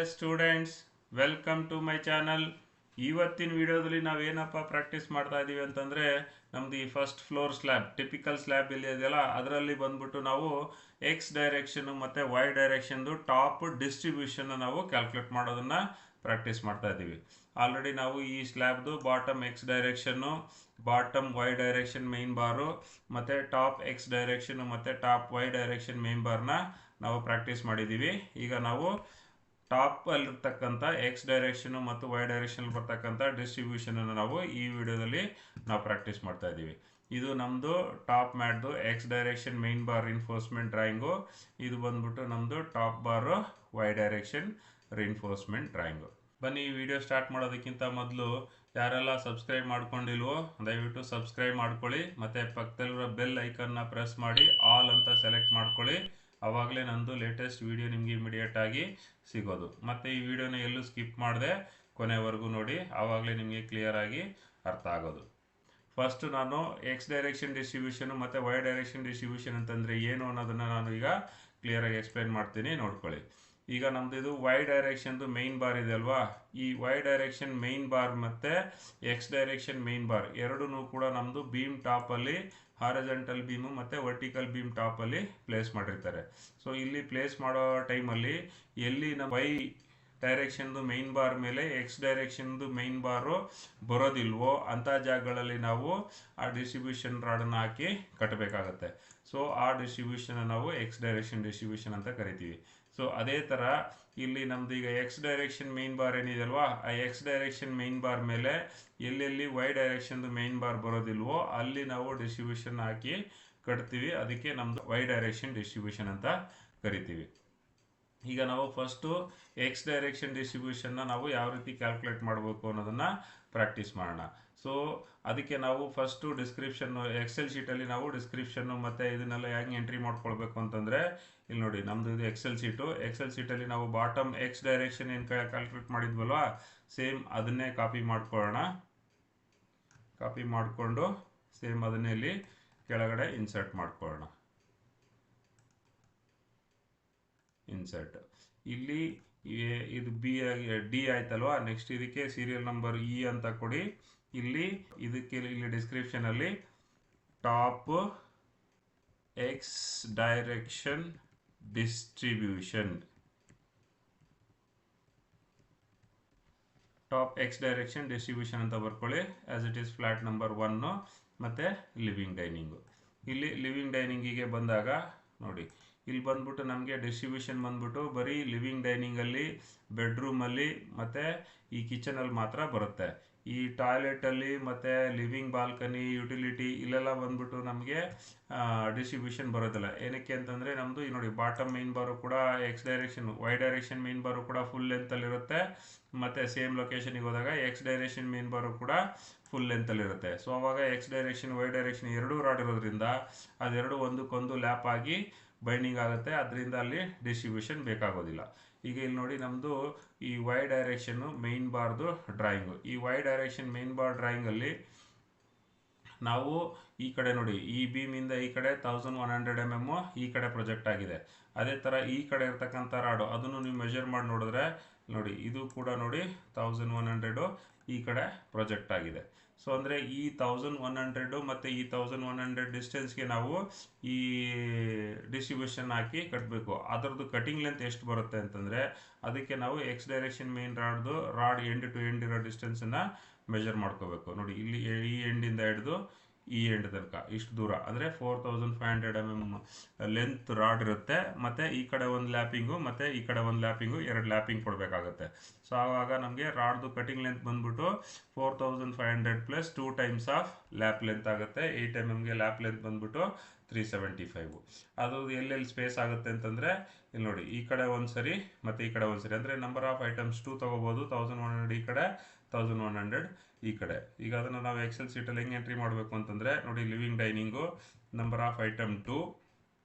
Dear students, welcome to my channel. ಇವತ್ತಿನ ವಿಡಿಯೋದಲ್ಲಿ ನಾವೇನಪ್ಪ ಪ್ರಾಕ್ಟೀಸ್ ಮಾಡ್ತಾ ಇದ್ದೀವಿ ಅಂತಂದರೆ, ನಮ್ದು ಈ first floor slab, typical slab ಇಲ್ಲಿ ಇದೆಯಲ್ಲ, ಅದರಲ್ಲಿ ಬಂದ್ಬಿಟ್ಟು ನಾವು ಎಕ್ಸ್ ಡೈರೆಕ್ಷನ್ ಮತ್ತು ವೈ ಡೈರೆಕ್ಷನ್ದು ಟಾಪ್ ಡಿಸ್ಟ್ರಿಬ್ಯೂಷನ್ ನಾವು ಕ್ಯಾಲ್ಕುಲೇಟ್ ಮಾಡೋದನ್ನು ಪ್ರಾಕ್ಟೀಸ್ ಮಾಡ್ತಾ ಇದ್ದೀವಿ. ಆಲ್ರೆಡಿ ನಾವು ಈ ಸ್ಲ್ಯಾಬ್ದು ಬಾಟಮ್ ಎಕ್ಸ್ ಡೈರೆಕ್ಷನ್ನು, bottom Y direction main bar ಮತ್ತು ಟಾಪ್ ಎಕ್ಸ್ ಡೈರೆಕ್ಷನ್ ಮತ್ತು ಟಾಪ್ ವೈ ಡೈರೆಕ್ಷನ್ ಮೇನ್ ಬಾರ್ನ ನಾವು ಪ್ರಾಕ್ಟೀಸ್ ಮಾಡಿದ್ದೀವಿ. ಈಗ ನಾವು ಟಾಪ್ ಅಲ್ಲಿರ್ತಕ್ಕಂಥ ಎಕ್ಸ್ ಡೈರೆಕ್ಷನ್ ಮತ್ತು ವೈ ಡೈರೆಕ್ಷನ್ ಬರ್ತಕ್ಕಂಥ ಡಿಸ್ಟ್ರಿಬ್ಯೂಷನ್ ಅನ್ನು ನಾವು ಈ ವಿಡಿಯೋದಲ್ಲಿ ನಾವು ಪ್ರಾಕ್ಟೀಸ್ ಮಾಡ್ತಾ ಇದ್ದೀವಿ. ಇದು ನಮ್ಮದು ಟಾಪ್ ಮ್ಯಾಟ್ದು X direction main bar reinforcement drawing. ಇದು ಬಂದ್ಬಿಟ್ಟು ನಮ್ಮದು top bar Y direction reinforcement drawing. ಬನ್ನಿ, ಈ ವಿಡಿಯೋ ಸ್ಟಾರ್ಟ್ ಮಾಡೋದಕ್ಕಿಂತ ಮೊದಲು ಯಾರೆಲ್ಲ ಸಬ್ಸ್ಕ್ರೈಬ್ ಮಾಡ್ಕೊಂಡಿಲ್ವೋ ದಯವಿಟ್ಟು ಸಬ್ಸ್ಕ್ರೈಬ್ ಮಾಡ್ಕೊಳ್ಳಿ, ಮತ್ತು ಪಕ್ಕದಲ್ಲಿರೋ ಬೆಲ್ ಐಕನ್ನ ಪ್ರೆಸ್ ಮಾಡಿ ಆಲ್ ಅಂತ ಸೆಲೆಕ್ಟ್ ಮಾಡ್ಕೊಳ್ಳಿ. ಆವಾಗಲೇ ನಂದು ಲೇಟೆಸ್ಟ್ ವಿಡಿಯೋ ನಿಮಗೆ ಇಮಿಡಿಯೇಟ್ ಆಗಿ ಸಿಗೋದು. ಮತ್ತು ಈ ವಿಡಿಯೋನ ಎಲ್ಲೂ ಸ್ಕಿಪ್ ಮಾಡದೆ ಕೊನೆವರೆಗೂ ನೋಡಿ, ಆವಾಗಲೇ ನಿಮಗೆ ಕ್ಲಿಯರ್ ಆಗಿ ಅರ್ಥ ಆಗೋದು. ಫಸ್ಟ್ ನಾನು ಎಕ್ಸ್ ಡೈರೆಕ್ಷನ್ ಡಿಸ್ಟ್ರಿಬ್ಯೂಷನ್ ಮತ್ತು ವೈ ಡೈರೆಕ್ಷನ್ ಡಿಸ್ಟ್ರಿಬ್ಯೂಷನ್ ಅಂತಂದರೆ ಏನು ಅನ್ನೋದನ್ನು ನಾನು ಈಗ ಕ್ಲಿಯರಾಗಿ ಎಕ್ಸ್ಪ್ಲೇನ್ ಮಾಡ್ತೀನಿ, ನೋಡ್ಕೊಳ್ಳಿ. ಈಗ ನಮ್ಮದು ಇದು ವೈ ಡೈರೆಕ್ಷನ್ದು ಮೈನ್ ಬಾರ್ ಇದೆ ಅಲ್ವಾ, ಈ ವೈ ಡೈರೆಕ್ಷನ್ ಮೈನ್ ಬಾರ್ ಮತ್ತು ಎಕ್ಸ್ ಡೈರೆಕ್ಷನ್ ಮೈನ್ ಬಾರ್ ಎರಡೂ ಕೂಡ ನಮ್ಮದು ಬೀಮ್ ಟಾಪಲ್ಲಿ ಹಾರಿಜಾಂಟಲ್ ಬೀಮು ಮತ್ತು ವರ್ಟಿಕಲ್ ಬೀಮ್ ಟಾಪಲ್ಲಿ ಪ್ಲೇಸ್ ಮಾಡಿರ್ತಾರೆ. ಸೊ ಇಲ್ಲಿ ಪ್ಲೇಸ್ ಮಾಡೋ ಟೈಮಲ್ಲಿ ಎಲ್ಲಿ ನಮ್ಮ ವೈ ಡೈರೆಕ್ಷನ್ದು ಮೈನ್ ಬಾರ್ ಮೇಲೆ ಎಕ್ಸ್ ಡೈರೆಕ್ಷನ್ದು ಮೈನ್ ಬಾರು ಬರೋದಿಲ್ವೋ ಅಂಥ ಜಾಗಗಳಲ್ಲಿ ನಾವು ಆ ಡಿಸ್ಟ್ರಿಬ್ಯೂಷನ್ ರಾಡನ್ನು ಹಾಕಿ ಕಟ್ಟಬೇಕಾಗತ್ತೆ. ಸೊ ಆ ಡಿಸ್ಟ್ರಿಬ್ಯೂಷನ್ ನಾವು ಎಕ್ಸ್ ಡೈರೆಕ್ಷನ್ ಡಿಸ್ಟ್ರಿಬ್ಯೂಷನ್ ಅಂತ ಕರಿತೀವಿ. ಸೊ ಅದೇ ಥರ ಇಲ್ಲಿ ನಮ್ದು ಈಗ ಎಕ್ಸ್ ಡೈರೆಕ್ಷನ್ ಮೈನ್ ಬಾರ್ ಏನಿದೆಯಲ್ವಾ, ಆ ಎಕ್ಸ್ ಡೈರೆಕ್ಷನ್ ಮೈನ್ ಬಾರ್ ಮೇಲೆ ಎಲ್ಲೆಲ್ಲಿ ವೈ ಡೈರೆಕ್ಷನ್ದು ಮೈನ್ ಬಾರ್ ಬರೋದಿಲ್ವೋ ಅಲ್ಲಿ ನಾವು ಡಿಸ್ಟ್ರಿಬ್ಯೂಷನ್ ಹಾಕಿ ಕಟ್ತೀವಿ. ಅದಕ್ಕೆ ನಮ್ಮದು ವೈ ಡೈರೆಕ್ಷನ್ ಡಿಸ್ಟ್ರಿಬ್ಯೂಷನ್ ಅಂತ ಕರಿತೀವಿ. ಈಗ ನಾವು ಫಸ್ಟು ಎಕ್ಸ್ ಡೈರೆಕ್ಷನ್ ಡಿಸ್ಟ್ರಿಬ್ಯೂಷನ್ನ ನಾವು ಯಾವ ರೀತಿ ಕ್ಯಾಲ್ಕುಲೇಟ್ ಮಾಡಬೇಕು ಅನ್ನೋದನ್ನು ಪ್ರಾಕ್ಟೀಸ್ ಮಾಡೋಣ. ಸೊ ಅದಕ್ಕೆ ನಾವು ಫಸ್ಟು ಡಿಸ್ಕ್ರಿಪ್ಷನ್ನು ಎಕ್ಸೆಲ್ ಶೀಟಲ್ಲಿ ನಾವು ಡಿಸ್ಕ್ರಿಪ್ಷನ್ನು ಮತ್ತು ಇದನ್ನೆಲ್ಲ ಹೆಂಗೆ ಎಂಟ್ರಿ ಮಾಡ್ಕೊಳ್ಬೇಕು ಅಂತಂದರೆ, ಇಲ್ಲಿ ನೋಡಿ ನಮ್ಮದು ಇದು ಎಕ್ಸೆಲ್ ಶೀಟಲ್ಲಿ ನಾವು ಬಾಟಮ್ ಎಕ್ಸ್ ಡೈರೆಕ್ಷನ್ ಏನು ಕ್ಯಾಲ್ಕುಲೇಟ್ ಮಾಡಿದ್ವಲ್ವ, ಸೇಮ್ ಅದನ್ನೇ ಕಾಪಿ ಮಾಡಿಕೊಂಡು ಸೇಮ್ ಅದನ್ನೇ ಇಲ್ಲಿ ಕೆಳಗಡೆ ಇನ್ಸರ್ಟ್ ಮಾಡ್ಕೊಳ್ಳೋಣ. ಇನ್ಸರ್ಟ್ ಇಲ್ಲಿ ಇದು ಡಿ ಆಯ್ತಲ್ವಾ, ನೆಕ್ಸ್ಟ್ ಇದಕ್ಕೆ ಸೀರಿಯಲ್ ನಂಬರ್ ಇ ಅಂತ ಕೊಡಿ. ಇಲ್ಲಿ ಇದಕ್ಕೆ ಇಲ್ಲಿ ಡಿಸ್ಕ್ರಿಪ್ಷನಲ್ಲಿ top X direction distribution, top X direction distribution ಅಂತ ಬರ್ಕೊಳ್ಳಿ. As it is flat number 1 ಮತ್ತು ಲಿವಿಂಗ್ ಡೈನಿಂಗು. ಇಲ್ಲಿ ಲಿವಿಂಗ್ ಡೈನಿಂಗಿಗೆ ಬಂದಾಗ ನೋಡಿ, ಇಲ್ಲಿ ಬಂದ್ಬಿಟ್ಟು ನಮಗೆ ಡಿಸ್ಟ್ರಿಬ್ಯೂಷನ್ ಬಂದ್ಬಿಟ್ಟು ಬರೀ ಲಿವಿಂಗ್ ಡೈನಿಂಗಲ್ಲಿ, ಬೆಡ್ರೂಮಲ್ಲಿ ಮತ್ತು ಈ ಕಿಚನಲ್ಲಿ ಮಾತ್ರ ಬರುತ್ತೆ. ಈ ಟಾಯ್ಲೆಟಲ್ಲಿ ಮತ್ತು ಲಿವಿಂಗ್ ಬಾಲ್ಕನಿ, ಯುಟಿಲಿಟಿ ಇಲ್ಲೆಲ್ಲ ಬಂದ್ಬಿಟ್ಟು ನಮಗೆ ಡಿಸ್ಟ್ರಿಬ್ಯೂಷನ್ ಬರೋದಿಲ್ಲ. ಏನಕ್ಕೆ ಅಂತಂದರೆ ನಮ್ಮದು ಈ ನೋಡಿ ಬಾಟಮ್ ಮೈನ್ ಬಾರು ಕೂಡ X direction Y direction main bar ಕೂಡ ಫುಲ್ ಲೆಂತಲ್ಲಿರುತ್ತೆ, ಮತ್ತು ಸೇಮ್ ಲೊಕೇಶನಿಗೆ ಹೋದಾಗ ಎಕ್ಸ್ ಡೈರೆಕ್ಷನ್ ಮೈನ್ ಬಾರು ಕೂಡ ಫುಲ್ ಲೆಂತಲ್ಲಿರುತ್ತೆ. ಸೊ ಅವಾಗ ಎಕ್ಸ್ ಡೈರೆಕ್ಷನ್ ವೈ ಡೈರೆಕ್ಷನ್ ಎರಡೂ ರಾಡ್ ಇರೋದ್ರಿಂದ ಅದೆರಡು ಒಂದಕ್ಕೊಂದು ಲ್ಯಾಪ್ ಆಗಿ ಬೈಂಡಿಂಗ್ ಆಗುತ್ತೆ, ಅದರಿಂದ ಅಲ್ಲಿ ಡಿಸ್ಟ್ರಿಬ್ಯೂಷನ್ ಬೇಕಾಗೋದಿಲ್ಲ. ಈಗ ಇಲ್ಲಿ ನೋಡಿ ನಮ್ಮದು ಈ ವೈ ಡೈರೆಕ್ಷನ್ನು ಮೈನ್ ಬಾರ್ದು ಡ್ರಾಯಿಂಗು. ಈ ವೈ ಡೈರೆಕ್ಷನ್ ಮೈನ್ ಬಾರ್ ಡ್ರಾಯಿಂಗಲ್ಲಿ ನಾವು ಈ ಕಡೆ ನೋಡಿ, ಈ ಬೀಮಿಂದ ಈ ಕಡೆ 1100 mm ಈ ಕಡೆ ಪ್ರೊಜೆಕ್ಟ್ ಆಗಿದೆ. ಅದೇ ಥರ ಈ ಕಡೆ ಇರ್ತಕ್ಕಂಥ ರಾಡು ಅದನ್ನು ನೀವು ಮೆಜರ್ ಮಾಡಿ ನೋಡಿದ್ರೆ ನೋಡಿ, ಇದು ಕೂಡ ನೋಡಿ 1100 ಈ ಕಡೆ ಪ್ರೊಜೆಕ್ಟ್ ಆಗಿದೆ. ಸೊ ಅಂದರೆ ಈ 1100 ಮತ್ತು ಈ 1100 ಡಿಸ್ಟೆನ್ಸ್ಗೆ ನಾವು ಈ ಡಿಸ್ಟ್ರಿಬ್ಯೂಷನ್ ಹಾಕಿ ಕಟ್ಟಬೇಕು. ಅದರದ್ದು ಕಟಿಂಗ್ ಲೆಂತ್ ಎಷ್ಟು ಬರುತ್ತೆ ಅಂತಂದರೆ, ಅದಕ್ಕೆ ನಾವು X direction main rod end to end ಇರೋ ಡಿಸ್ಟೆನ್ಸನ್ನು ಮೆಜರ್ ಮಾಡ್ಕೋಬೇಕು. ನೋಡಿ ಇಲ್ಲಿ ಈ ಎಂಡಿಂದ ಹಿಡಿದು ಈ ಎಂಡ್ ತನಕ ಇಷ್ಟು ದೂರ ಅಂದರೆ 4500 mm ಲೆಂತ್ ರಾಡ್ ಇರುತ್ತೆ. ಮತ್ತು ಈ ಕಡೆ ಒಂದು ಲ್ಯಾಪಿಂಗು ಮತ್ತು ಈ ಕಡೆ ಒಂದು ಲ್ಯಾಪಿಂಗು, ಎರಡು ಲ್ಯಾಪಿಂಗ್ ಕೊಡಬೇಕಾಗುತ್ತೆ. ಸೊ ಆವಾಗ ನಮಗೆ ರಾಡ್ದು ಕಟಿಂಗ್ ಲೆಂತ್ ಬಂದ್ಬಿಟ್ಟು 4500 plus 2 times of lap length ಆಗುತ್ತೆ. 8 mm ಲ್ಯಾಪ್ ಲೆಂತ್ ಬಂದ್ಬಿಟ್ಟು 375. ಅದು ಎಲ್ಲೆಲ್ಲಿ ಸ್ಪೇಸ್ ಆಗುತ್ತೆ ಅಂತಂದರೆ ಇಲ್ಲಿ ನೋಡಿ, ಈ ಕಡೆ ಒಂದು ಸರಿ ಮತ್ತು ಈ ಕಡೆ ಒಂದು ಸರಿ, ಅಂದರೆ ನಂಬರ್ ಆಫ್ ಐಟಮ್ಸ್ 2 ತೊಗೋಬೋದು. 1100 ಈ ಕಡೆ, 1100 ಈ ಕಡೆ. ಈಗ ಅದನ್ನು ನಾವು ಎಕ್ಸೆಲ್ ಶೀಟಲ್ಲಿ ಹೆಂಗೆ ಎಂಟ್ರಿ ಮಾಡಬೇಕು ಅಂತಂದರೆ ನೋಡಿ, living dining number of item 2,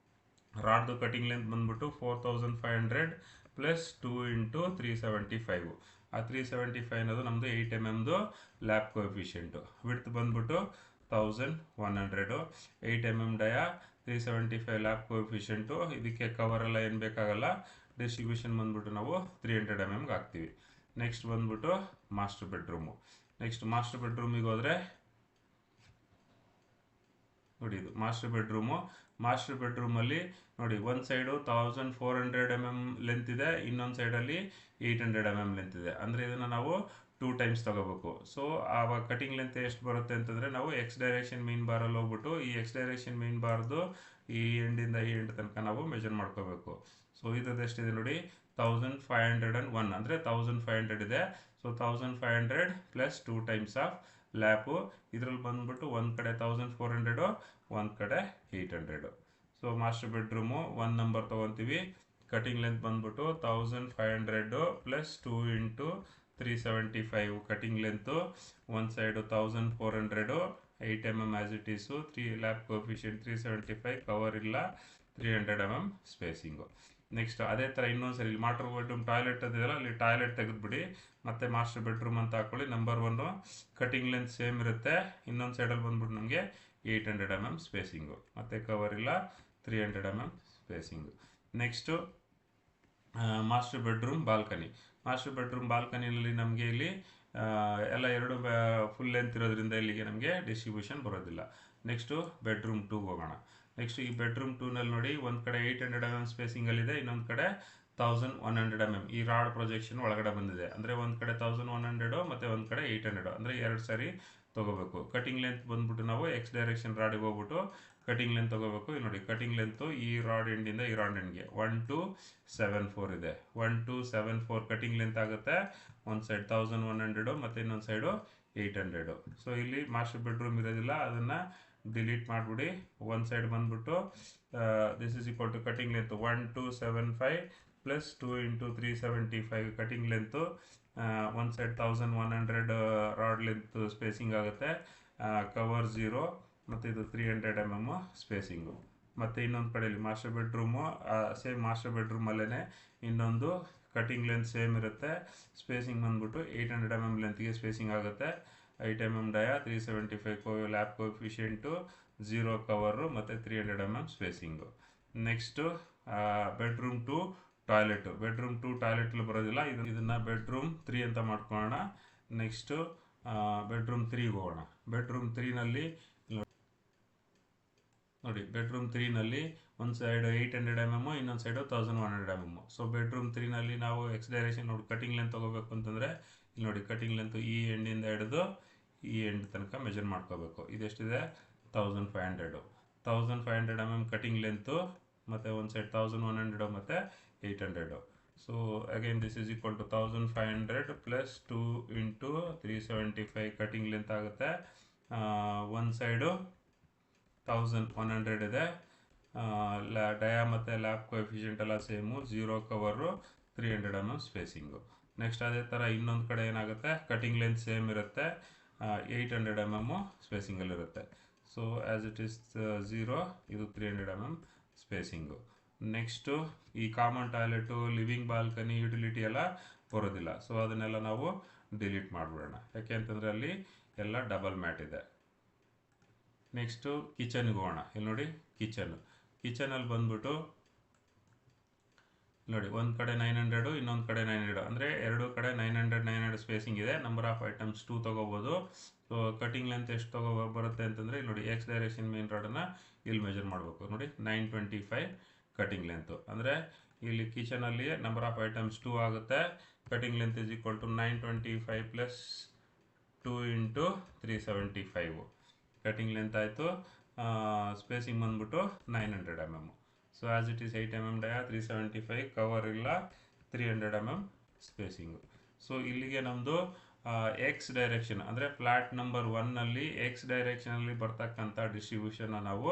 ರಾಡ್ದು ಕಟಿಂಗ್ ಲೆಂತ್ ಬಂದ್ಬಿಟ್ಟು 4500 ಪ್ಲಸ್ 2 ಇಂಟು 375. ಆ 375 ಅನ್ನೋದು ನಮ್ಮದು 8 mm ಲ್ಯಾಪ್ ಕೋಎಫಿಷಿಯೆಂಟು. ವಿಡ್ತ್ ಬಂದ್ಬಿಟ್ಟು 1100, 8 mm ಡಯಾ 375 ಲ್ಯಾಪ್ ಕೋಎಫಿಷಿಯೆಂಟು. ಇದಕ್ಕೆ ಕವರೆಲ್ಲ ಏನು ಬೇಕಾಗಲ್ಲ. ಡಿಸ್ಟ್ರಿಬ್ಯೂಷನ್ ಬಂದ್ಬಿಟ್ಟು ನಾವು 300 mm ಹಾಕ್ತೀವಿ. ನೆಕ್ಸ್ಟ್ ಬಂದ್ಬಿಟ್ಟು ಮಾಸ್ಟರ್ ಬೆಡ್ರೂಮು. ನೆಕ್ಸ್ಟ್ ಮಾಸ್ಟರ್ ಬೆಡ್ರೂಮಿಗೆ ಹೋದರೆ ನೋಡಿ, ಇದು ಮಾಸ್ಟರ್ ಬೆಡ್ರೂಮು. ಮಾಸ್ಟರ್ ಬೆಡ್ರೂಮಲ್ಲಿ ನೋಡಿ, ಒಂದು ಸೈಡು 1400 mm ಲೆಂತ್ ಇದೆ, ಇನ್ನೊಂದು ಸೈಡಲ್ಲಿ 800 mm ಲೆಂತ್ ಇದೆ. ಅಂದರೆ ಇದನ್ನು ನಾವು 2 ಟೈಮ್ಸ್ ತಗೋಬೇಕು. ಸೊ ಆವಾಗ ಕಟಿಂಗ್ ಲೆಂತ್ ಎಷ್ಟು ಬರುತ್ತೆ ಅಂತಂದರೆ, ನಾವು ಎಕ್ಸ್ ಡೈರೆಕ್ಷನ್ ಮೀನ್ ಬಾರಲ್ಲಿ ಹೋಗ್ಬಿಟ್ಟು ಈ ಎಕ್ಸ್ ಡೈರೆಕ್ಷನ್ ಮೀನ್ ಬಾರ್ದು ಈ ಎಂಡಿಂದ ಈ ಎಂಡ್ ತನಕ ನಾವು ಮೆಜರ್ ಮಾಡ್ಕೋಬೇಕು. ಸೊ ಇದ್ರದ್ದು ಎಷ್ಟಿದೆ ನೋಡಿ, 1501 ಅಂದರೆ 1500 ಇದೆ. So 1500 plus 2 times of lap. ಇದರಲ್ಲಿ ಬಂದ್ಬಿಟ್ಟು ಒಂದು ಕಡೆ 1400, ಒಂದು ಕಡೆ 800. ಸೊ ಮಾಸ್ಟರ್ ಬೆಡ್ರೂಮು 1 ನಂಬರ್ ತೊಗೊತೀವಿ. ಕಟಿಂಗ್ ಲೆಂತ್ ಬಂದ್ಬಿಟ್ಟು 1500 ಪ್ಲಸ್ 2 ಇಂಟು 375 ಕಟಿಂಗ್ ಲೆಂತು. ಒಂದು side 1400, 8 mm as it is, 3 lap coefficient 375, cover ಇಲ್ಲ, 300 mm ಸ್ಪೇಸಿಂಗು. ನೆಕ್ಸ್ಟ್ ಅದೇ ಥರ ಇನ್ನೊಂದು ಸರಿ ಇಲ್ಲಿ ಮಾಸ್ಟರ್ ಬೆಡ್ರೂಮ್ ಟಾಯ್ಲೆಟ್ ಅದೆಯಲ್ಲ, ಅಲ್ಲಿ ಟಾಯ್ಲೆಟ್ ತೆಗೆದುಬಿಡಿ, ಮತ್ತು ಮಾಸ್ಟರ್ ಬೆಡ್ರೂಮ್ ಅಂತ ಹಾಕೊಳ್ಳಿ. ನಂಬರ್ 1 ಕಟಿಂಗ್ ಲೆಂತ್ ಸೇಮ್ ಇರುತ್ತೆ. ಇನ್ನೊಂದು ಸೈಡಲ್ಲಿ ಬಂದ್ಬಿಟ್ಟು ನಮಗೆ 800 mm ಸ್ಪೇಸಿಂಗು, ಮತ್ತು ಕವರ್ ಇಲ್ಲ, 300 mm spacing. Next master bedroom balcony. Master bedroom ಬಾಲ್ಕನಿನಲ್ಲಿ ನಮಗೆ ಇಲ್ಲಿ ಎಲ್ಲ ಎರಡು ಫುಲ್ ಲೆಂತ್ ಇರೋದ್ರಿಂದ ಇಲ್ಲಿಗೆ ನಮಗೆ ಡಿಸ್ಟ್ರಿಬ್ಯೂಷನ್ ಬರೋದಿಲ್ಲ. ನೆಕ್ಸ್ಟು ಬೆಡ್ರೂಮ್ 2 ಹೋಗೋಣ. ನೆಕ್ಸ್ಟ್ ಈ ಬೆಡ್ರೂಮ್ 2ನಲ್ಲಿ ನೋಡಿ, ಒಂದು ಕಡೆ 800 mm ಸ್ಪೇಸಿಂಗಲ್ಲಿದೆ, ಇನ್ನೊಂದು ಕಡೆ 1100 mm ಈ ರಾಡ್ ಪ್ರೊಜೆಕ್ಷನ್ ಒಳಗಡೆ ಬಂದಿದೆ. ಅಂದರೆ ಒಂದು ಕಡೆ 1100 ಮತ್ತು ಒಂದು ಕಡೆ 800, ಅಂದರೆ 2 ಸಾರಿ ತೊಗೋಬೇಕು. ಕಟಿಂಗ್ ಲೆಂತ್ ಬಂದ್ಬಿಟ್ಟು ನಾವು ಎಕ್ಸ್ ಡೈರೆಕ್ಷನ್ ರಾಡಿಗೆ ಹೋಗ್ಬಿಟ್ಟು ಕಟಿಂಗ್ ಲೆಂತ್ ತೊಗೋಬೇಕು. ಇಲ್ಲಿ ನೋಡಿ, ಕಟಿಂಗ್ ಲೆಂತು ಈ ರಾಡ್ ಎಂಡಿಂದ ಈ ರಾಡ್ ಎಂಡ್ಗೆ 1274 ಇದೆ. 1274 ಕಟಿಂಗ್ ಲೆಂತ್ ಆಗುತ್ತೆ. ಒಂದು ಸೈಡ್ 1100 ಮತ್ತು ಇನ್ನೊಂದು ಸೈಡು 800. ಸೊ ಇಲ್ಲಿ ಮಾಸ್ಟರ್ ಬೆಡ್ರೂಮ್ ಇರೋದಿಲ್ಲ, ಅದನ್ನು ಡಿಲೀಟ್ ಮಾಡಿಬಿಡಿ. ಒಂದು ಸೈಡ್ ಬಂದ್ಬಿಟ್ಟು this is equal to cutting length 1275 plus 2 into 375 cutting length. ಒಂದು ಸೈಡ್ 1100 ರಾಡ್ ಲೆಂತ್ ಸ್ಪೇಸಿಂಗ್ ಆಗುತ್ತೆ, ಕವರ್ 0, ಮತ್ತು ಇದು 300 mm ಸ್ಪೇಸಿಂಗು. ಮತ್ತು ಇನ್ನೊಂದು ಕಡೆಯಲ್ಲಿ ಮಾಸ್ಟರ್ ಬೆಡ್ರೂಮು ಸೇಮ್ ಮಾಸ್ಟರ್ ಬೆಡ್ರೂಮಲ್ಲೇ ಇನ್ನೊಂದು ಕಟಿಂಗ್ ಲೆಂತ್ ಸೇಮ್ ಇರುತ್ತೆ. ಸ್ಪೇಸಿಂಗ್ ಬಂದ್ಬಿಟ್ಟು 800 mm ಲೆಂತ್ಗೆ ಸ್ಪೇಸಿಂಗ್ ಆಗುತ್ತೆ. 8 mm ಡಯಾ, 375 ಲ್ಯಾಪ್ ಕೋಫಿಷಿಯೆಂಟು, 0 ಕವರು, ಮತ್ತು 300 mm spacing. Next bedroom 2 toilet. Bedroom 2 ಟಾಯ್ಲೆಟಲ್ಲಿ ಬರೋದಿಲ್ಲ, ಇದನ್ನು ಬೆಡ್ರೂಮ್ 3 ಅಂತ ಮಾಡ್ಕೊಳ್ಳೋಣ. ನೆಕ್ಸ್ಟು ಬೆಡ್ರೂಮ್ 3ಗೆ ಹೋಗೋಣ. ಬೆಡ್ರೂಮ್ 3ನಲ್ಲಿ ನೋಡಿ, ಬೆಡ್ರೂಮ್ 3ನಲ್ಲಿ ಒಂದು ಸೈಡ್ 800 mm, ಇನ್ನೊಂದು ಸೈಡು 1100 mm. ಸೊ ಬೆಡ್ರೂಮ್ 3ನಲ್ಲಿ ನಾವು ಎಕ್ಸ್ ಡೈರೆಕ್ಷನ್ ನೋಡಿ ಕಟಿಂಗ್ ಲೆಂತ್ ತೊಗೋಬೇಕು ಅಂತಂದರೆ, ಇಲ್ಲಿ ನೋಡಿ ಕಟಿಂಗ್ ಲೆಂತು ಈ ಎಂಡಿಂದ ಹಿಡಿದು ಈ ಎಂಡ್ ತನಕ ಮೆಜರ್ ಮಾಡ್ಕೋಬೇಕು. ಇದೆಷ್ಟಿದೆ, 1500. 1500 mm ಕಟಿಂಗ್ ಲೆಂತು, ಮತ್ತು ಒಂದು ಸೈಡ್ 1100 ಮತ್ತು 800. So again this is equal to 1500 plus 2 into 375 cutting length ಆಗುತ್ತೆ. ಒಂದು ಸೈಡು 1100 ಇದೆ. ಡಯಾ ಮತ್ತು ಲ್ಯಾಪ್ ಕೋಎಫಿಷಿಯೆಂಟ್ ಎಲ್ಲ same, 0 cover, 300 mm spacing. Next ಅದೇ ಥರ ಇನ್ನೊಂದು ಕಡೆ ಏನಾಗುತ್ತೆ, ಕಟಿಂಗ್ ಲೆಂತ್ ಸೇಮ್ ಇರುತ್ತೆ, 800 mm ಸ್ಪೇಸಿಂಗಲ್ಲಿರುತ್ತೆ. ಸೊ ಆ್ಯಸ್ ಇಟ್ ಈಸ್ 0, ಇದು 300 mm ಸ್ಪೇಸಿಂಗು. ನೆಕ್ಸ್ಟು ಈ common toilet, living balcony, utility ಎಲ್ಲ ಬರೋದಿಲ್ಲ. ಸೊ ಅದನ್ನೆಲ್ಲ ನಾವು ಡಿಲೀಟ್ ಮಾಡಿಬಿಡೋಣ, ಯಾಕೆ ಅಂತಂದರೆ ಅಲ್ಲಿ ಎಲ್ಲ ಡಬಲ್ ಮ್ಯಾಟ್ ಇದೆ. ನೆಕ್ಸ್ಟು ಕಿಚನ್ಗೆ ಹೋಗೋಣ. ಇಲ್ಲಿ ನೋಡಿ, ಕಿಚನಲ್ಲಿ ಬಂದ್ಬಿಟ್ಟು ನೋಡಿ, ಒಂದು ಕಡೆ 900, ಇನ್ನೊಂದು ಕಡೆ 900, ಅಂದರೆ ಎರಡು ಕಡೆ 900 ಸ್ಪೇಸಿಂಗ್ ಇದೆ. ನಂಬರ್ ಆಫ್ ಐಟಮ್ಸ್ 2 ತೊಗೋಬೋದು. ಸೊ ಕಟಿಂಗ್ ಲೆಂತ್ ಎಷ್ಟು ಬರುತ್ತೆ ಅಂತಂದರೆ, ಇಲ್ಲಿ ನೋಡಿ ಎಕ್ಸ್ ಡೈರೆಕ್ಷನ್ ಮೇನ್ ರಾಡನ್ನು ಇಲ್ಲಿ ಮೆಜರ್ ಮಾಡಬೇಕು. ನೋಡಿ 925 ಕಟಿಂಗ್ ಲೆಂತು, ಅಂದರೆ ಇಲ್ಲಿ ಕಿಚನಲ್ಲಿ ನಂಬರ್ ಆಫ್ ಐಟಮ್ಸ್ 2 ಆಗುತ್ತೆ. Cutting length is equal to 925 plus 2 into 375 cutting length ಆಯಿತು. ಸ್ಪೇಸಿಂಗ್ ಬಂದ್ಬಿಟ್ಟು 900 mm. So as it is 8 mm dia, 375 cover ಇಲ್ಲ, 300 mm ಸ್ಪೇಸಿಂಗು. ಸೊ ಇಲ್ಲಿಗೆ ನಮ್ಮದು ಎಕ್ಸ್ ಡೈರೆಕ್ಷನ್ ಅಂದರೆ ಫ್ಲ್ಯಾಟ್ ನಂಬರ್ 1ನಲ್ಲಿ ಎಕ್ಸ್ ಡೈರೆಕ್ಷನಲ್ಲಿ ಬರ್ತಕ್ಕಂಥ ಡಿಸ್ಟ್ರಿಬ್ಯೂಷನ್ನ ನಾವು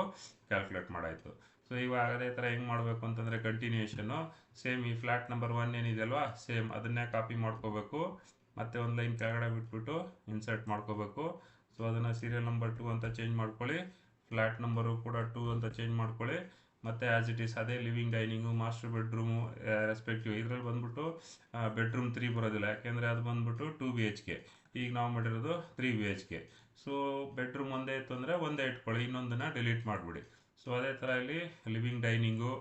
ಕ್ಯಾಲ್ಕುಲೇಟ್ ಮಾಡಾಯಿತು. ಸೊ ಇವಾಗ ಅದೇ ಥರ ಹೆಂಗೆ ಮಾಡಬೇಕು ಅಂತಂದರೆ, ಕಂಟಿನ್ಯೂಷನ್ನು ಸೇಮ್ ಈ ಫ್ಲ್ಯಾಟ್ ನಂಬರ್ 1 ಏನಿದೆಯಲ್ವಾ, ಸೇಮ್ ಅದನ್ನೇ ಕಾಪಿ ಮಾಡ್ಕೋಬೇಕು. ಮತ್ತು ಒಂದು ಲೈನ್ ಕೆಳಗಡೆ ಬಿಟ್ಬಿಟ್ಟು ಇನ್ಸರ್ಟ್ ಮಾಡ್ಕೋಬೇಕು. ಸೊ ಅದನ್ನು ಸೀರಿಯಲ್ ನಂಬರ್ 2 ಅಂತ ಚೇಂಜ್ ಮಾಡ್ಕೊಳ್ಳಿ, ಫ್ಲ್ಯಾಟ್ ನಂಬರು ಕೂಡ 2 ಅಂತ ಚೇಂಜ್ ಮಾಡ್ಕೊಳ್ಳಿ. ಮತ್ತು ಆ್ಯಸ್ ಇಟ್ ಈಸ್ ಅದೇ living dining, master bedroom respective. ಇದರಲ್ಲಿ ಬಂದ್ಬಿಟ್ಟು ಬೆಡ್ರೂಮ್ 3 ಬರೋದಿಲ್ಲ, ಯಾಕೆಂದರೆ ಅದು ಬಂದ್ಬಿಟ್ಟು 2 BHK. ಈಗ ನಾವು ಮಾಡಿರೋದು 3 BHK. ಸೊ ಬೆಡ್ರೂಮ್ ಒಂದೇ ಇತ್ತು ಅಂದರೆ ಒಂದೇ ಇಟ್ಕೊಳ್ಳಿ, ಇನ್ನೊಂದನ್ನು ಡಿಲೀಟ್ ಮಾಡಿಬಿಡಿ. ಸೊ ಅದೇ ಥರ ಇಲ್ಲಿ living dining,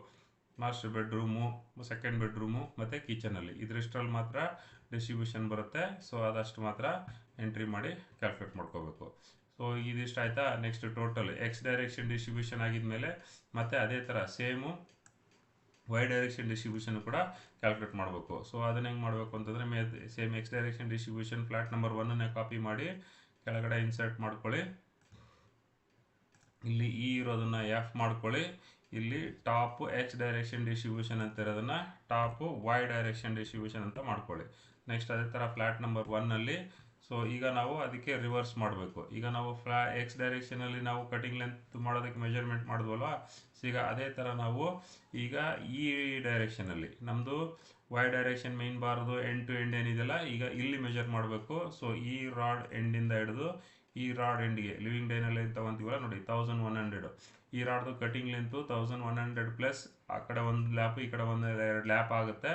master bedroom, second bedroom ಮತ್ತು ಕಿಚನಲ್ಲಿ ಇದ್ರಷ್ಟರಲ್ಲಿ ಮಾತ್ರ ಡಿಸ್ಟ್ರಿಬ್ಯೂಷನ್ ಬರುತ್ತೆ. ಸೊ ಅದಷ್ಟು ಮಾತ್ರ ಎಂಟ್ರಿ ಮಾಡಿ ಕ್ಯಾಲ್ಕುಲೇಟ್ ಮಾಡ್ಕೋಬೇಕು. ಸೊ ಇದಿಷ್ಟು ಆಯಿತಾ. Next total X direction distribution ಆಗಿದ್ಮೇಲೆ ಮತ್ತೆ ಅದೇ ಥರ ಸೇಮು ವೈ ಡೈರೆಕ್ಷನ್ ಡಿಸ್ಟ್ರಿಬ್ಯೂಷನ್ ಕೂಡ ಕ್ಯಾಲ್ಕುಲೇಟ್ ಮಾಡಬೇಕು. ಸೊ ಅದನ್ನ ಹೆಂಗೆ ಮಾಡಬೇಕು ಅಂತಂದರೆ same X direction distribution flat number 1ನೇ ಕಾಪಿ ಮಾಡಿ ಕೆಳಗಡೆ ಇನ್ಸರ್ಟ್ ಮಾಡ್ಕೊಳ್ಳಿ. ಇಲ್ಲಿ ಈ ಇರೋದನ್ನು ಎಫ್ ಮಾಡ್ಕೊಳ್ಳಿ. ಇಲ್ಲಿ ಟಾಪು ಎಕ್ಸ್ ಡೈರೆಕ್ಷನ್ ಡಿಸ್ಟ್ರಿಬ್ಯೂಷನ್ ಅಂತ ಇರೋದನ್ನು ಟಾಪು ವೈ ಡೈರೆಕ್ಷನ್ ಡಿಸ್ಟ್ರಿಬ್ಯೂಷನ್ ಅಂತ ಮಾಡ್ಕೊಳ್ಳಿ. ನೆಕ್ಸ್ಟ್ ಅದೇ ಥರ ಫ್ಲಾಟ್ ನಂಬರ್ 1ನಲ್ಲಿ ಸೊ ಈಗ ನಾವು ಅದಕ್ಕೆ ರಿವರ್ಸ್ ಮಾಡಬೇಕು. ಈಗ ನಾವು ಎಕ್ಸ್ ಡೈರೆಕ್ಷನಲ್ಲಿ ನಾವು ಕಟಿಂಗ್ ಲೆಂತ್ ಮಾಡೋದಕ್ಕೆ ಮೆಜರ್ಮೆಂಟ್ ಮಾಡಿದ್ವಲ್ವ. ಸೊ ಈಗ ಅದೇ ಥರ ನಾವು ಈಗ ಈ ಡೈರೆಕ್ಷನಲ್ಲಿ ನಮ್ಮದು ವೈ ಡೈರೆಕ್ಷನ್ ಮೇನ್ ಬಾರ್ದು ಎಂಡ್ ಟು ಎಂಡ್ ಏನಿದೆಯಲ್ಲ ಈಗ ಇಲ್ಲಿ ಮೆಜರ್ ಮಾಡಬೇಕು. ಸೊ ಈ ರಾಡ್ ಎಂಡಿಂದ ಹಿಡಿದು ಈ ರಾಡ್ ಎಂಡ್ಗೆ ಲಿವಿಂಗ್ ಡೈನಲ್ಲಿ ತಗೊಂತೀವಲ್ಲ ನೋಡಿ 1100. ಈ ರಾಡ್ದು ಕಟಿಂಗ್ ಲೆಂತು 1100 ಪ್ಲಸ್ ಆ ಕಡೆ ಒಂದು ಲ್ಯಾಪು ಈ ಕಡೆ ಒಂದು 2 ಲ್ಯಾಪ್ ಆಗುತ್ತೆ.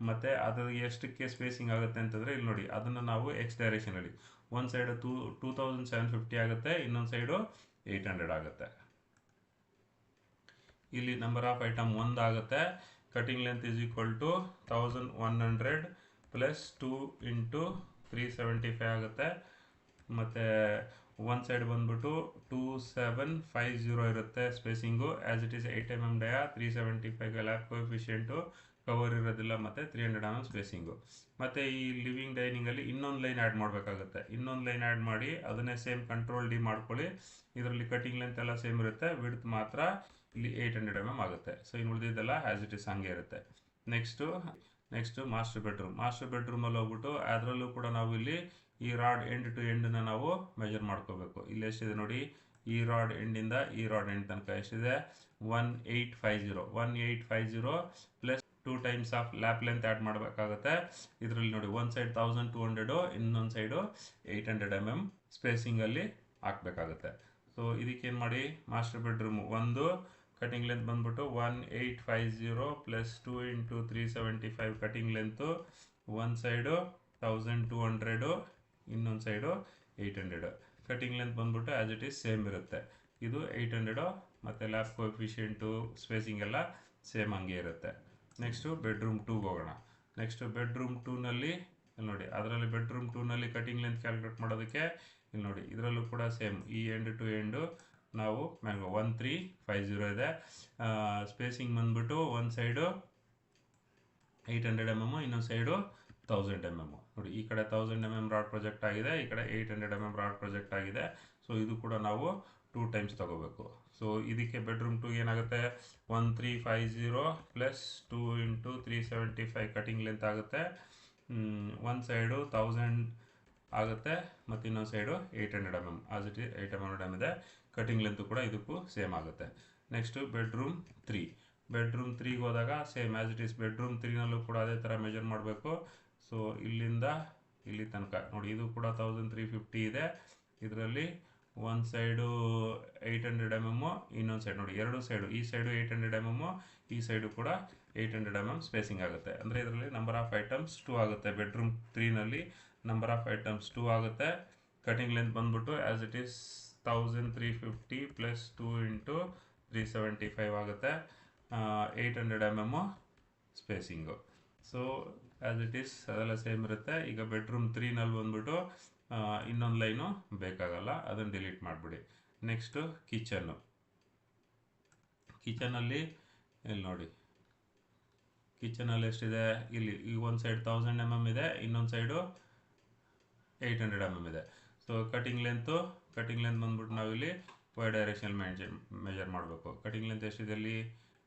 ಮತ್ತು ಅದು ಎಷ್ಟಕ್ಕೆ ಸ್ಪೇಸಿಂಗ್ ಆಗುತ್ತೆ ಅಂತಂದರೆ ಇಲ್ಲಿ ನೋಡಿ ಅದನ್ನು ನಾವು ಎಕ್ಸ್ ಡೈರೆಕ್ಷನಲ್ಲಿ ಒಂದು ಸೈಡು 2750 ಆಗುತ್ತೆ, ಇನ್ನೊಂದು ಸೈಡು 800 ಆಗುತ್ತೆ. ಇಲ್ಲಿ ನಂಬರ್ ಆಫ್ ಐಟಮ್ 1 ಆಗುತ್ತೆ. Cutting length is equal to 1100 plus 2 into 375 ಆಗುತ್ತೆ. ಮತ್ತು ಒಂದು ಸೈಡ್ ಬಂದ್ಬಿಟ್ಟು 2750 ಇರುತ್ತೆ spacing. As it is 8 mm dia, 375 lap coefficient, cover ಇರೋದಿಲ್ಲ, ಮತ್ತು 300 mm ಸ್ಪೇಸಿಂಗು. ಮತ್ತು ಈ ಲಿವಿಂಗ್ ಡೈನಿಂಗಲ್ಲಿ ಇನ್ನೊಂದು ಲೈನ್ ಆ್ಯಡ್ ಮಾಡಬೇಕಾಗುತ್ತೆ. ಇನ್ನೊಂದು ಲೈನ್ ಆ್ಯಡ್ ಮಾಡಿ ಅದನ್ನೇ ಸೇಮ್ ಕಂಟ್ರೋಲ್ ಡಿ ಮಾಡ್ಕೊಳ್ಳಿ. ಇದರಲ್ಲಿ ಕಟಿಂಗ್ ಲೆಂತ್ ಎಲ್ಲ ಸೇಮ್ ಇರುತ್ತೆ, ವಿಡ್ತ್ ಮಾತ್ರ ಇಲ್ಲಿ 800 mm ಆಗುತ್ತೆ. ಸೊ ಇನ್ನು ಉಳಿದಿದ್ದೆಲ್ಲ ಆ್ಯಸ್ ಇಟ್ ಈಸ್ ಹಂಗೆ ಇರುತ್ತೆ. ನೆಕ್ಸ್ಟು ಮಾಸ್ಟರ್ ಬೆಡ್ರೂಮಲ್ಲಿ ಹೋಗ್ಬಿಟ್ಟು ಅದರಲ್ಲೂ ಕೂಡ ನಾವು ಇಲ್ಲಿ ಈ ರಾಡ್ ಎಂಡ್ ಟು ಎಂಡನ್ನ ನಾವು ಮೆಜರ್ ಮಾಡ್ಕೋಬೇಕು. ಇಲ್ಲಿ ಎಷ್ಟಿದೆ ನೋಡಿ, ಈ ರಾಡ್ ಎಂಡಿಂದ ಈ ರಾಡ್ ಎಂಡ್ ತನಕ ಎಷ್ಟಿದೆ 1850 plus 2 times of lap length add ಮಾಡಬೇಕಾಗುತ್ತೆ. ಇದರಲ್ಲಿ ನೋಡಿ ಒಂದು ಸೈಡ್ 1200, ಇನ್ನೊಂದು ಸೈಡು 800 mm ಸ್ಪೇಸಿಂಗಲ್ಲಿ ಹಾಕಬೇಕಾಗುತ್ತೆ. ಸೊ ಇದಕ್ಕೇನು ಮಾಡಿ ಮಾಸ್ಟರ್ ಬೆಡ್ರೂಮು ಒಂದು ಕಟಿಂಗ್ ಲೆಂತ್ ಬಂದ್ಬಿಟ್ಟು 1850 ಪ್ಲಸ್ 2 ಇಂಟು 375 ಕಟಿಂಗ್ ಲೆಂತು, ಒಂದು ಸೈಡು 1200, ಇನ್ನೊಂದು ಸೈಡು 800. ಕಟಿಂಗ್ ಲೆಂತ್ ಬಂದ್ಬಿಟ್ಟು ಆ್ಯಸ್ ಇಟ್ ಈಸ್ ಸೇಮ್ ಇರುತ್ತೆ. ಇದು 800 ಮತ್ತು ಲ್ಯಾಪ್ ಕೋಎಫಿಷಿಯೆಂಟು ಸ್ಪೇಸಿಂಗ್ ಎಲ್ಲ ಸೇಮ್ ಹಂಗೆ ಇರುತ್ತೆ. ನೆಕ್ಸ್ಟು ಬೆಡ್ರೂಮ್ 2ಗೆ ಹೋಗೋಣ. ನೆಕ್ಸ್ಟು ಬೆಡ್ರೂಮ್ 2ನಲ್ಲಿ ಇಲ್ಲಿ ನೋಡಿ ಅದರಲ್ಲಿ ಬೆಡ್ರೂಮ್ 2ನಲ್ಲಿ ಕಟಿಂಗ್ ಲೆಂತ್ ಕ್ಯಾಲ್ಕುಲೇಟ್ ಮಾಡೋದಕ್ಕೆ ಇಲ್ಲಿ ನೋಡಿ ಇದರಲ್ಲೂ ಕೂಡ ಸೇಮ್ ಈ ಎಂಡ್ ಟು ಎಂಡು ನಾವು 1350 ಇದೆ. ಸ್ಪೇಸಿಂಗ್ ಬಂದ್ಬಿಟ್ಟು ಒಂದು ಸೈಡು 800 mm, ಇನ್ನೊಂದು ಸೈಡು 1000 mm. ನೋಡಿ ಈ ಕಡೆ 1000 mm ರಾಡ್ ಪ್ರೊಜೆಕ್ಟ್ ಆಗಿದೆ, ಈ ಕಡೆ 800 mm ರಾಡ್ ಪ್ರೊಜೆಕ್ಟ್ ಆಗಿದೆ. ಸೊ ಇದು ಕೂಡ ನಾವು 2 ಟೈಮ್ಸ್ ತಗೋಬೇಕು. ಸೊ ಇದಕ್ಕೆ ಬೆಡ್ರೂಮ್ 2 ಏನಾಗುತ್ತೆ 1350 ಪ್ಲಸ್ 2 ಇಂಟು 375 ಕಟಿಂಗ್ ಲೆಂತ್ ಆಗುತ್ತೆ. ಒಂದು ಸೈಡು 1000 ಆಗುತ್ತೆ ಮತ್ತು ಇನ್ನೊಂದು side 800 mm. As it 800 mm ಇದೆ. ಕಟಿಂಗ್ ಲೆಂತು ಕೂಡ ಇದಕ್ಕೂ ಸೇಮ್ ಆಗುತ್ತೆ. ನೆಕ್ಸ್ಟು ಬೆಡ್ರೂಮ್ 3ಗೆ ಹೋದಾಗ same as it is bedroom 3ನಲ್ಲೂ ಕೂಡ ಅದೇ ಥರ ಮೆಜರ್ ಮಾಡಬೇಕು. ಸೊ ಇಲ್ಲಿಂದ ಇಲ್ಲಿ ತನಕ ನೋಡಿ ಇದು ಕೂಡ 1350 ಇದೆ. ಇದರಲ್ಲಿ ಒಂದು ಸೈಡು 800 mm, ಇನ್ನೊಂದು ಸೈಡ್ ನೋಡಿ ಎರಡು ಸೈಡು, ಈ ಸೈಡು 800 mm, ಈ ಸೈಡು ಕೂಡ 800 mm ಸ್ಪೇಸಿಂಗ್ ಆಗುತ್ತೆ. ಅಂದರೆ ಇದರಲ್ಲಿ ನಂಬರ್ ಆಫ್ ಐಟಮ್ಸ್ 2 ಆಗುತ್ತೆ. ಬೆಡ್ರೂಮ್ 3ನಲ್ಲಿ ನಂಬರ್ ಆಫ್ ಐಟಮ್ಸ್ 2 ಆಗುತ್ತೆ. ಕಟಿಂಗ್ ಲೆಂತ್ ಬಂದ್ಬಿಟ್ಟು as it is 1350 plus 2 into 375 ಆಗುತ್ತೆ. 800 mm spacing. So as it is ಅದೆಲ್ಲ ಸೇಮ್ ಇರುತ್ತೆ. ಈಗ ಬೆಡ್ರೂಮ್ 3ನಲ್ಲಿ ಬಂದ್ಬಿಟ್ಟು ಇನ್ನೊಂದು ಲೈನು ಬೇಕಾಗಲ್ಲ, ಅದನ್ನು ಡಿಲೀಟ್ ಮಾಡಿಬಿಡಿ. ನೆಕ್ಸ್ಟು ಕಿಚನಲ್ಲಿ ಇಲ್ಲಿ ನೋಡಿ ಕಿಚನಲ್ಲಿ ಎಷ್ಟಿದೆ ಇಲ್ಲಿ ಈ ಒಂದು ಸೈಡ್ 1000 mm ಇದೆ, ಇನ್ನೊಂದು ಸೈಡು 800 mm ಇದೆ. ಸೊ ಕಟಿಂಗ್ ಲೆಂತ್ ಬಂದ್ಬಿಟ್ಟು ನಾವಿಲ್ಲಿ ವೈ ಡೈರೆಕ್ಷನ್ ಮೆಜರ್ ಮಾಡಬೇಕು. ಕಟಿಂಗ್ ಲೆಂತ್ ಎಷ್ಟಿದೆ ಇಲ್ಲಿ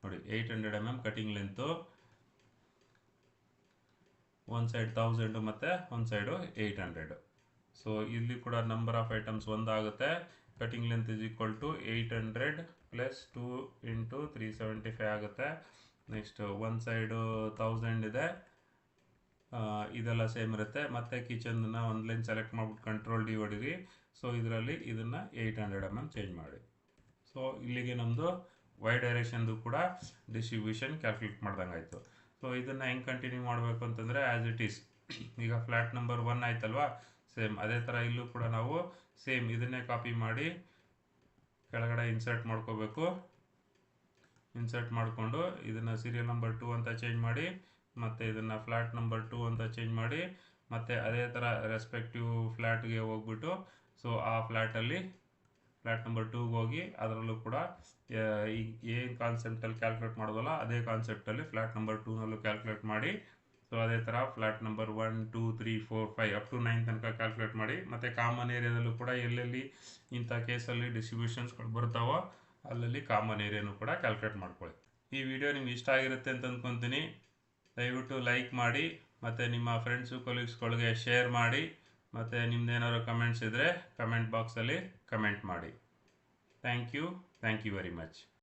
ನೋಡಿ 800 mm ಕಟಿಂಗ್ ಲೆಂತು, ಒಂದು ಸೈಡ್ 1000 ಮತ್ತು ಒಂದು ಸೈಡು 800. ಸೊ ಇಲ್ಲಿ ಕೂಡ ನಂಬರ್ ಆಫ್ ಐಟಮ್ಸ್ 1 ಆಗುತ್ತೆ. Cutting length is equal to 800 plus 2 into 375 ಆಗುತ್ತೆ. ನೆಕ್ಸ್ಟ್ ಒಂದು ಸೈಡು 1000 ಇದೆ, ಇದೆಲ್ಲ ಸೇಮ್ ಇರುತ್ತೆ. ಮತ್ತು ಕಿಚನ್ನ ಒಂದು ಲೈನ್ ಸೆಲೆಕ್ಟ್ ಮಾಡಿಬಿಟ್ಟು ಕಂಟ್ರೋಲ್ ಡಿ ಹೊಡೀರಿ. ಸೊ ಇದರಲ್ಲಿ ಇದನ್ನು 800 mm ಚೇಂಜ್ ಮಾಡಿ. ಸೊ ಇಲ್ಲಿಗೆ ನಮ್ಮದು ವೈ ಡೈರೆಕ್ಷನ್ದು ಕೂಡ ಡಿಸ್ಟ್ರಿಬ್ಯೂಷನ್ ಕ್ಯಾಲ್ಕುಲೇಟ್ ಮಾಡ್ದಂಗೆ ಆಯಿತು. ಸೊ ಇದನ್ನು ಹೆಂಗೆ ಕಂಟಿನ್ಯೂ ಮಾಡಬೇಕು ಅಂತಂದರೆ ಆ್ಯಸ್ ಇಟ್ ಈಸ್ ಈಗ ಫ್ಲ್ಯಾಟ್ ನಂಬರ್ 1 ಆಯ್ತಲ್ವಾ, ಸೇಮ್ ಅದೇ ಥರ ಇಲ್ಲೂ ಕೂಡ ನಾವು ಸೇಮ್ ಇದನ್ನೇ ಕಾಪಿ ಮಾಡಿ ಕೆಳಗಡೆ ಇನ್ಸರ್ಟ್ ಮಾಡ್ಕೋಬೇಕು. ಇನ್ಸರ್ಟ್ ಮಾಡಿಕೊಂಡು ಇದನ್ನು ಸೀರಿಯಲ್ ನಂಬರ್ 2 ಅಂತ ಚೇಂಜ್ ಮಾಡಿ, ಮತ್ತು ಇದನ್ನು ಫ್ಲ್ಯಾಟ್ ನಂಬರ್ 2 ಅಂತ ಚೇಂಜ್ ಮಾಡಿ, ಮತ್ತು ಅದೇ ಥರ ರೆಸ್ಪೆಕ್ಟಿವ್ ಫ್ಲ್ಯಾಟ್ಗೆ ಹೋಗ್ಬಿಟ್ಟು ಸೊ ಆ ಫ್ಲ್ಯಾಟಲ್ಲಿ ಫ್ಲ್ಯಾಟ್ ನಂಬರ್ 2ಗೆ ಹೋಗಿ ಅದರಲ್ಲೂ ಕೂಡ ಈಗ ಏನು ಕಾನ್ಸೆಪ್ಟಲ್ಲಿ ಕ್ಯಾಲ್ಕುಲೇಟ್ ಮಾಡೋದಲ್ಲ ಅದೇ ಕಾನ್ಸೆಪ್ಟಲ್ಲಿ ಫ್ಲ್ಯಾಟ್ ನಂಬರ್ 2ನಲ್ಲೂ ಕ್ಯಾಲ್ಕುಲೇಟ್ ಮಾಡಿ. ಸೊ ಅದೇ ಥರ ಫ್ಲ್ಯಾಟ್ ನಂಬರ್ 1 2 3 4 5 ಅಪ್ ಟು 9 ತನಕ ಕ್ಯಾಲ್ಕುಲೇಟ್ ಮಾಡಿ. ಮತ್ತು ಕಾಮನ್ ಏರಿಯಾದಲ್ಲೂ ಕೂಡ ಎಲ್ಲೆಲ್ಲಿ ಇಂಥ ಕೇಸಲ್ಲಿ ಡಿಸ್ಟ್ರಿಬ್ಯೂಷನ್ಸ್ಗಳು ಬರ್ತಾವೋ ಅಲ್ಲಲ್ಲಿ ಕಾಮನ್ ಏರಿಯಾನು ಕೂಡ ಕ್ಯಾಲ್ಕುಲೇಟ್ ಮಾಡ್ಕೊಳ್ಳಿ. ಈ ವಿಡಿಯೋ ನಿಮ್ಗೆ ಇಷ್ಟ ಆಗಿರುತ್ತೆ ಅಂತ ಅಂದ್ಕೊತೀನಿ. ದಯವಿಟ್ಟು ಲೈಕ್ ಮಾಡಿ, ಮತ್ತು ನಿಮ್ಮ ಫ್ರೆಂಡ್ಸು ಕೊಲೀಗ್ಸ್ಗಳಿಗೆ ಶೇರ್ ಮಾಡಿ, ಮತ್ತು ನಿಮ್ದೇನಾದ್ರು ಕಮೆಂಟ್ಸ್ ಇದ್ದರೆ ಕಮೆಂಟ್ ಬಾಕ್ಸಲ್ಲಿ ಕಮೆಂಟ್ ಮಾಡಿ. Thank you very much.